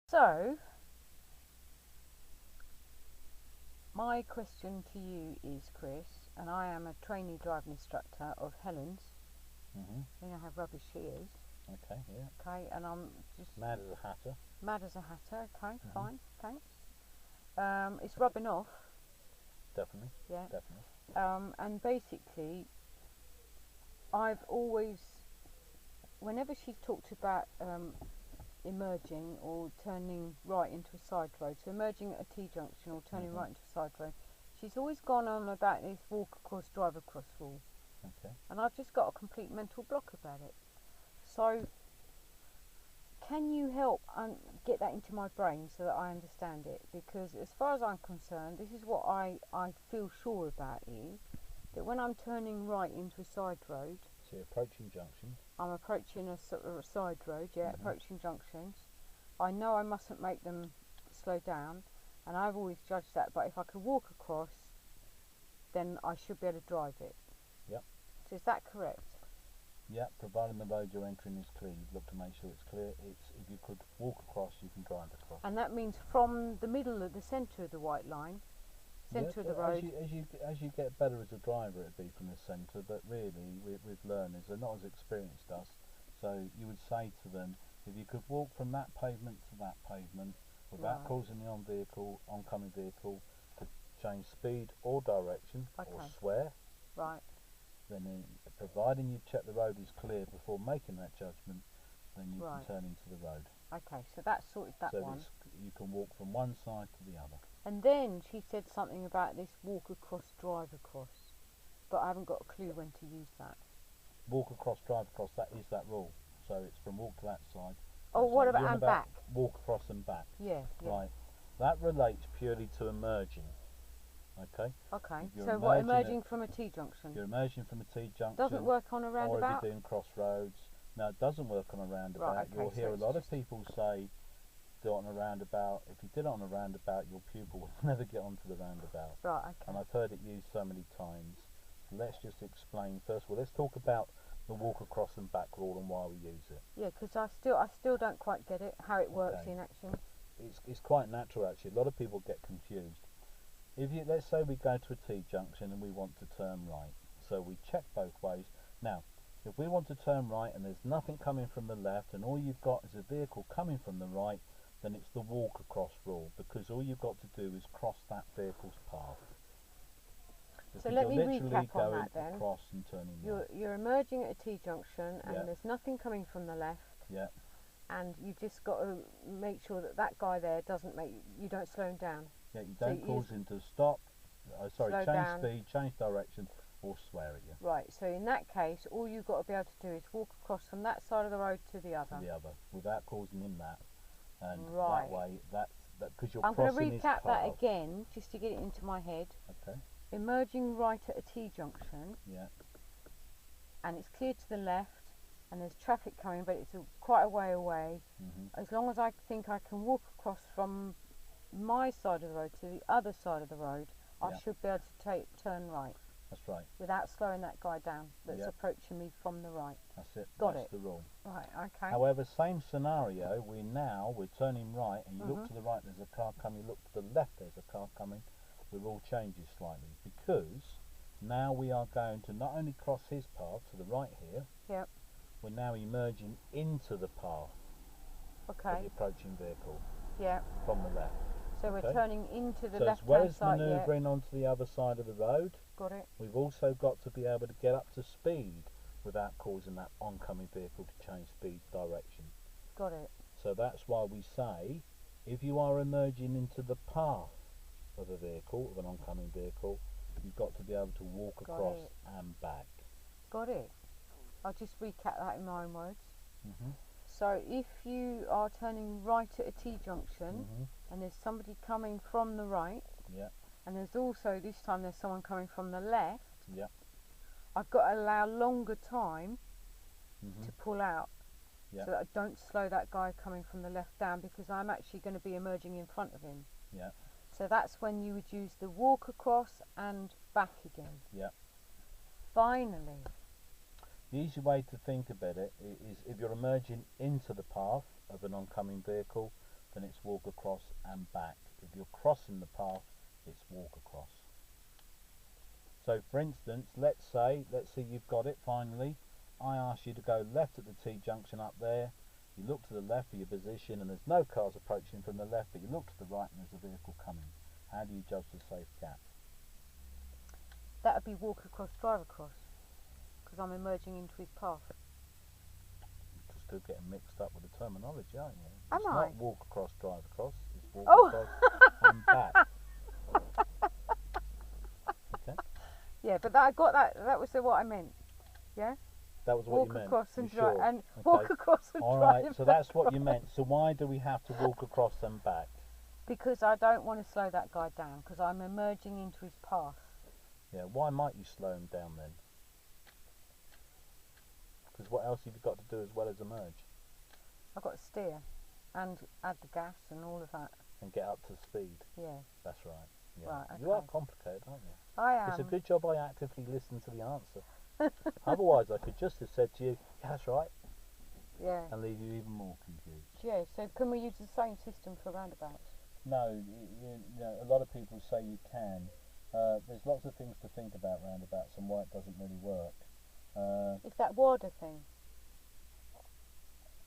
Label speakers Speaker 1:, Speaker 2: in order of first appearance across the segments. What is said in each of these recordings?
Speaker 1: So, my question to you is, Chris, and I am a trainee driving instructor of Helen's. You know how rubbish she is.
Speaker 2: Okay, yeah.
Speaker 1: Okay, and I'm just
Speaker 2: Mad as a hatter.
Speaker 1: mad as a hatter. Okay, fine, thanks. It's rubbing off.
Speaker 2: Definitely.
Speaker 1: Yeah.
Speaker 2: Definitely.
Speaker 1: And basically, I've always, whenever she's talked about emerging or turning right into a side road, so emerging at a T-junction or turning right into a side road, she's always gone on about this walk across, drive across rule.
Speaker 2: Okay.
Speaker 1: And I've just got a complete mental block about it. So, can you help get that into my brain so that I understand it? Because as far as I'm concerned, this is what I feel sure about is that when I'm turning right into a side road,
Speaker 2: So you're approaching junctions.
Speaker 1: I'm approaching a sort of a side road, approaching junctions. I know I mustn't make them slow down, and I've always judged that, but if I could walk across, then I should be able to drive it.
Speaker 2: Yep.
Speaker 1: So is that correct?
Speaker 2: Yeah, providing the road you're entering is clear, you've looked to make sure it's clear. If you could walk across, you can drive across.
Speaker 1: And that means from the middle of the centre of the white line, centre of the road.
Speaker 2: As you get better as a driver, it'd be from the centre. But really, with learners, they're not as experienced as us. So you would say to them, if you could walk from that pavement to that pavement without causing the oncoming vehicle to change speed or direction or swear.
Speaker 1: Right.
Speaker 2: Then, providing you check the road is clear before making that judgment, then you can turn into the road.
Speaker 1: Okay, so that's sorted that one.
Speaker 2: So you can walk from one side to the other.
Speaker 1: And then she said something about this walk across, drive across, but I haven't got a clue when to use that.
Speaker 2: Walk across, drive across, that is that rule. So it's from walk to that side.
Speaker 1: Oh, what about and back?
Speaker 2: Walk across and back.
Speaker 1: Yeah.
Speaker 2: Right. That relates purely to emerging. Okay.
Speaker 1: Okay. So what, emerging from a T-junction?
Speaker 2: You're emerging from a T-junction.
Speaker 1: Doesn't work on a roundabout?
Speaker 2: Or if you're doing crossroads. No, it doesn't work on a roundabout.
Speaker 1: Right, okay,
Speaker 2: You'll hear a lot of people say, do it on a roundabout. If you did it on a roundabout, your pupil will never get onto the roundabout.
Speaker 1: Right, okay.
Speaker 2: And I've heard it used so many times. Let's just explain first of all. Let's talk about the walk across and back rule and why we use it.
Speaker 1: Yeah, because I still don't quite get it, how it works in action.
Speaker 2: It's quite natural actually. A lot of people get confused. Let's say we go to a T-junction and we want to turn right. So we check both ways. Now, if we want to turn right and there's nothing coming from the left and all you've got is a vehicle coming from the right, then it's the walk across rule, because all you've got to do is cross that vehicle's path.
Speaker 1: So let me recap on that then.
Speaker 2: Across and turning right.
Speaker 1: You're emerging at a T-junction and there's nothing coming from the left.
Speaker 2: Yeah.
Speaker 1: And you just got to make sure that that guy there you don't slow him down.
Speaker 2: Yeah, you don't cause him to stop, change speed, change direction, or swear at you.
Speaker 1: Right, so in that case, all you've got to be able to do is walk across from that side of the road to the other.
Speaker 2: Without causing him that. And
Speaker 1: that
Speaker 2: way, because you're
Speaker 1: I'm
Speaker 2: crossing
Speaker 1: going to recap that again, just to get it into my head.
Speaker 2: Okay.
Speaker 1: Emerging right at a T-junction.
Speaker 2: Yeah.
Speaker 1: And it's clear to the left, and there's traffic coming, but it's quite a way away. As long as I think I can walk across from my side of the road to the other side of the road, I should be able to turn right.
Speaker 2: That's right.
Speaker 1: Without slowing that guy down that's approaching me from the right.
Speaker 2: That's it.
Speaker 1: That's
Speaker 2: the rule.
Speaker 1: Right, okay.
Speaker 2: However, same scenario, we're turning right and you look to the right, there's a car coming, you look to the left, there's a car coming. The rule changes slightly because now we are going to not only cross his path to the right here, we're now emerging into the path of the approaching vehicle from the left.
Speaker 1: So we're turning into the left-hand side.
Speaker 2: So as well as manoeuvring onto the other side of the road, we've also got to be able to get up to speed without causing that oncoming vehicle to change speed direction.
Speaker 1: Got it.
Speaker 2: So that's why we say, if you are emerging into the path of a vehicle, of an oncoming vehicle, you've got to be able to walk across and back.
Speaker 1: Got it. I'll just recap that in my own words. So if you are turning right at a T-junction and there's somebody coming from the right, and there's also this time there's someone coming from the left, I've got to allow longer time to pull out so that I don't slow that guy coming from the left down, because I'm actually going to be emerging in front of him. So that's when you would use the walk across and back again. Finally.
Speaker 2: The easy way to think about it is if you're emerging into the path of an oncoming vehicle, then it's walk across and back. If you're crossing the path, it's walk across. So for instance, let's say you've got it finally. I ask you to go left at the T-junction up there. You look to the left for your position and there's no cars approaching from the left, but you look to the right and there's a vehicle coming. How do you judge the safe gap?
Speaker 1: That would be walk across, drive across, because I'm emerging into his path.
Speaker 2: You're still getting mixed up with the terminology, aren't you?
Speaker 1: Am
Speaker 2: It's
Speaker 1: I?
Speaker 2: not walk across, drive across. It's walk
Speaker 1: Oh.
Speaker 2: across and back. Okay.
Speaker 1: Yeah, but I got that. That was what I meant. Yeah.
Speaker 2: That was what
Speaker 1: Walk
Speaker 2: you meant.
Speaker 1: across and
Speaker 2: You
Speaker 1: drive,
Speaker 2: sure?
Speaker 1: and
Speaker 2: Okay.
Speaker 1: walk across and
Speaker 2: All
Speaker 1: drive.
Speaker 2: right. So that's what you meant. So why do we have to walk across and back?
Speaker 1: Because I don't want to slow that guy down, because I'm emerging into his path.
Speaker 2: Yeah. Why might you slow him down then? Because what else have you got to do as well as emerge?
Speaker 1: I've got to steer, and add the gas and all of that.
Speaker 2: And get up to speed.
Speaker 1: Yeah.
Speaker 2: That's right. Yeah.
Speaker 1: Right. Okay.
Speaker 2: You are complicated, aren't you?
Speaker 1: I am.
Speaker 2: It's a good job I actively listened to the answer. Otherwise, I could just have said to you, yeah, that's right,
Speaker 1: Yeah.
Speaker 2: and leave you even more confused.
Speaker 1: Yeah. So can we use the same system for roundabouts?
Speaker 2: No, you know, a lot of people say you can. There's lots of things to think about roundabouts and why it doesn't really work.
Speaker 1: It's that WADA thing.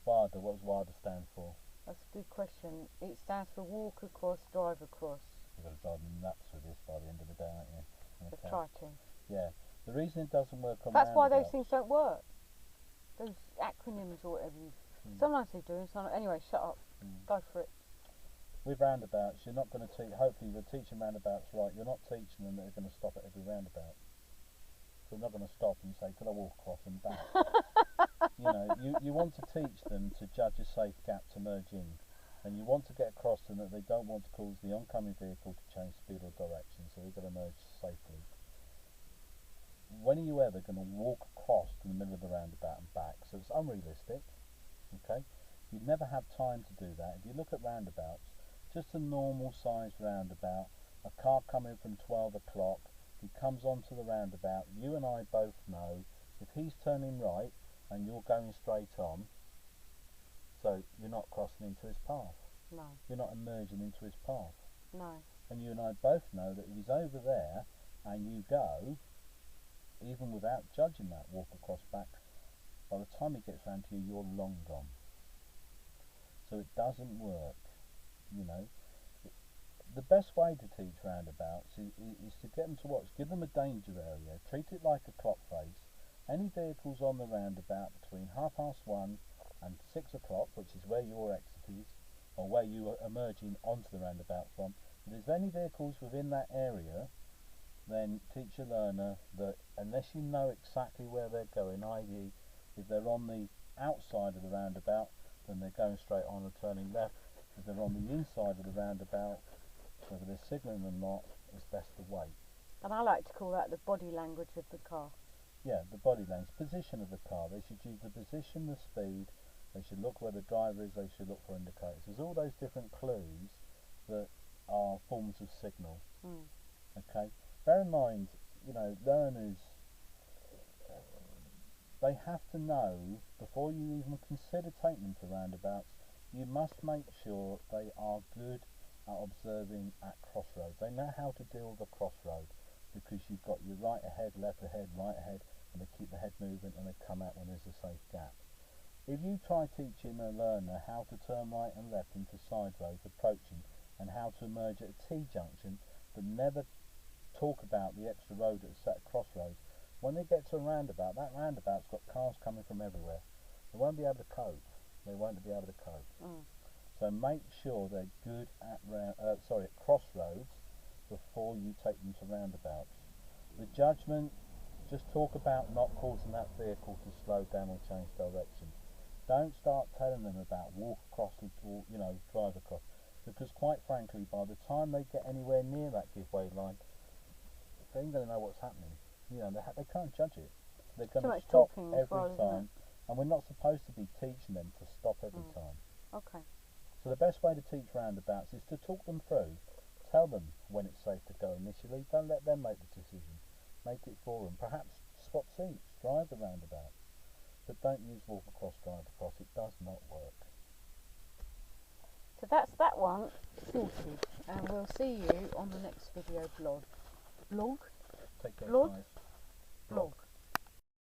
Speaker 2: WADA, what does WADA stand for?
Speaker 1: That's a good question. It stands for walk across, drive across.
Speaker 2: You're going to drive me nuts with this by the end of the day, aren't you?
Speaker 1: Let's try to.
Speaker 2: Yeah. The reason it doesn't work on
Speaker 1: That's why those
Speaker 2: roundabouts-
Speaker 1: things don't work. Those acronyms or whatever. Sometimes they do, and sometimes. Anyway, shut up. Go for it.
Speaker 2: With roundabouts, you're not going to teach. Hopefully, you're teaching roundabouts right. You're not teaching them that they're going to stop at every roundabout. So they're not going to stop and say, "Could I walk across and back?" You know, you want to teach them to judge a safe gap to merge in, and you want to get across to them that they don't want to cause the oncoming vehicle to change speed or direction, so they're going to merge safely. When are you ever going to walk across to the middle of the roundabout and back? So it's unrealistic. Okay, you'd never have time to do that. If you look at roundabouts, just a normal sized roundabout, a car coming from 12 o'clock, he comes onto the roundabout, you and I both know if he's turning right and you're going straight on, so you're not crossing into his path.
Speaker 1: No.
Speaker 2: You're not emerging into his path.
Speaker 1: No.
Speaker 2: And you and I both know that if he's over there and you go, even without judging that walk across back, by the time he gets round to you, you're long gone. So it doesn't work, you know. The best way to teach roundabouts is to get them to watch. Give them a danger area. Treat it like a clock face. Any vehicles on the roundabout between 1:30 and 6 o'clock, which is where your exit is, or where you are emerging onto the roundabout from, if there's any vehicles within that area, then teach a learner that unless you know exactly where they're going, i.e. if they're on the outside of the roundabout, then they're going straight on and turning left. If they're on the inside of the roundabout, whether they're signalling or not, it's best to wait.
Speaker 1: And I like to call that the body language of the car.
Speaker 2: Yeah, the body language, position of the car. They should use the position, the speed. They should look where the driver is. They should look for indicators. There's all those different clues that are forms of signal. Okay. Bear in mind, you know, learners, they have to know before you even consider taking them to roundabouts. You must make sure they are good at observing at crossroads. They know how to deal with a crossroad because you've got your right ahead, left ahead, right ahead, and they keep the head moving and they come out when there's a safe gap. If you try teaching a learner how to turn right and left into side roads approaching and how to emerge at a T-junction, but never talk about the extra road at a set of crossroads, when they get to a roundabout, that roundabout's got cars coming from everywhere. They won't be able to cope. They won't be able to cope. So make sure they're good at crossroads before you take them to roundabouts. The judgment, just talk about not causing that vehicle to slow down or change direction. Don't start telling them about walk across or, you know, drive across, because quite frankly, by the time they get anywhere near that giveaway line, they ain't going to know what's happening. You know, they can't judge it. They're going to stop every time, and we're not supposed to be teaching them to stop every time.
Speaker 1: Okay.
Speaker 2: So the best way to teach roundabouts is to talk them through. Tell them when it's safe to go initially. Don't let them make the decision. Make it for them. Perhaps swap seats, drive the roundabout. But don't use walk across, drive across. It does not work.
Speaker 1: So that's that one sorted, and we'll see you on the next video blog.
Speaker 2: Take care,
Speaker 1: Blog?
Speaker 2: guys.
Speaker 1: Blog.